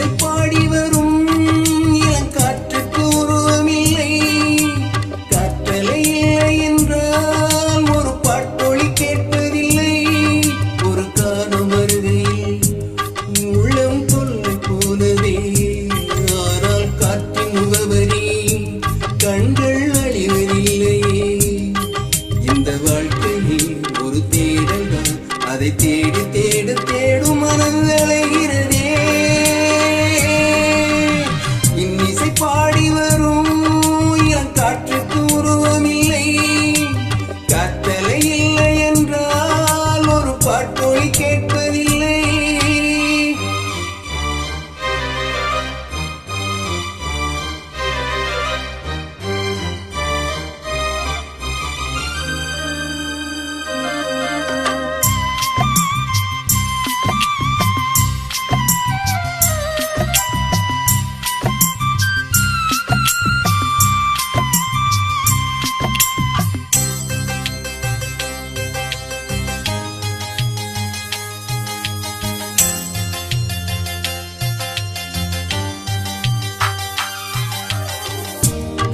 இன்னிசை பாடி வரும் இளங்காற்றுக்கு உருவமில்லை, காற்றலை இல்லை என்றால் ஒரு பாட்டொலி கேட்பதில்லை. ஒரு காலம் வருகையில் உள்ளம் கொள்ளை போனதே, ஆனால் காற்றின் முகவரி கண்கள் அழிவதில்லையே. இந்த வாழ்க்கையில் ஒரு தேடல் தான், அதை தேடி தேடு தேடும் மனது அலைகிறதே. இன்னிசை பாடி வரும் இளங்காற்றுக்கு உருவமில்லை, காற்றலை இல்லை என்றால் ஒரு பாட்டொலி கேட்பதில்லை.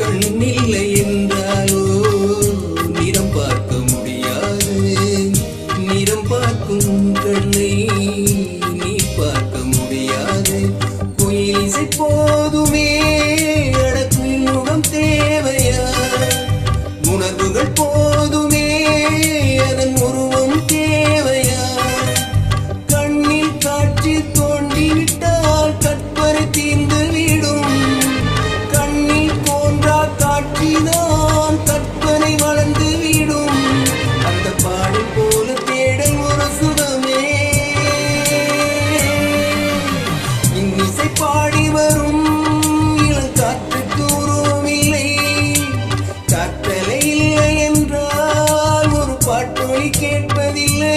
கண்ணில்லை என்றாலோ நிறம் பார்க்க முடியாது, நிறம் பார்க்கும் கண்ணை நீ பார்க்க முடியாது. குயில் இசை போதுமே, அடக்குயில் முகம் தேவையா? உணர்வுகள் போதுமே, அதன் உருவம் தேவையா? கண்ணில் காட்சி தோண்டிவிட்டால் கற்பனை தீர்ந்து விடும், காட்சிதான் கற்பனை வளர்ந்து விடும். அந்த பாடல் போல தேடல் ஒரு சுகமே. இன்னிசை பாடி வரும் இளங்காற்றுக்கு உருவமில்லை, காற்றலை இல்லை என்றால் ஒரு பாட்டொலி கேட்பதில்லை.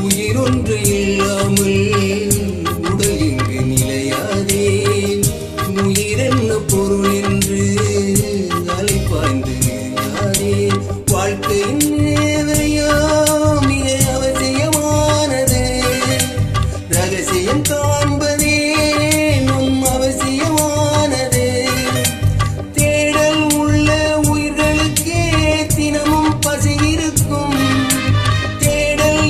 உயிரொன்று இல்லாமல் உடல் இங்கு நிலையாதே, உயிரென்ன பொருள் என்று அலைப்பாய்ந்து யாரே. வாழ்க்கையின் தேவையா மிக அவசியமானது, ரகசியம் காண்பதே நம் அவசியமானது. தேடல் உள்ள உயிர்களுக்கே தினமும் பசி இருக்கும், தேடல்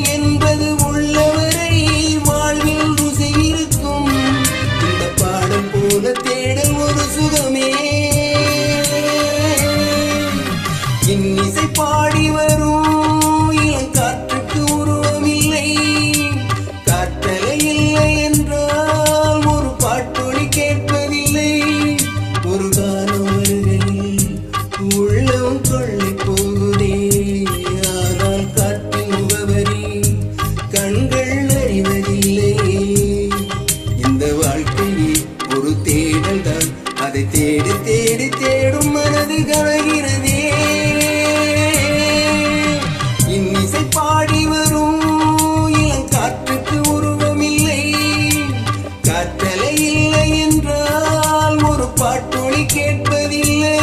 ஒரு சுகமே. இன்னிசை பாடி வரும் இளங்காற்றுக்கு உருவமில்லை, காற்றலை இல்லை என்றால் ஒரு பாட்டொலி கேட்பதில்லை. ஒரு காலம் வருகையில் உள்ளம் கொள்ளை போகுதே, ஆனால் காற்றின் முகவரி கண்கள் அறிவதில்லை. இந்த வாழ்க்கையில் ஒரு தேடல் தான், அதை தேடி தேடி தேடும் மனது கலகிறதே. இன்னிசை பாடி வரும் இளங்காற்றுக்கு உருவமில்லை, காற்றலை இல்லை என்றால் ஒரு பாட்டொலி கேட்பதில்லை.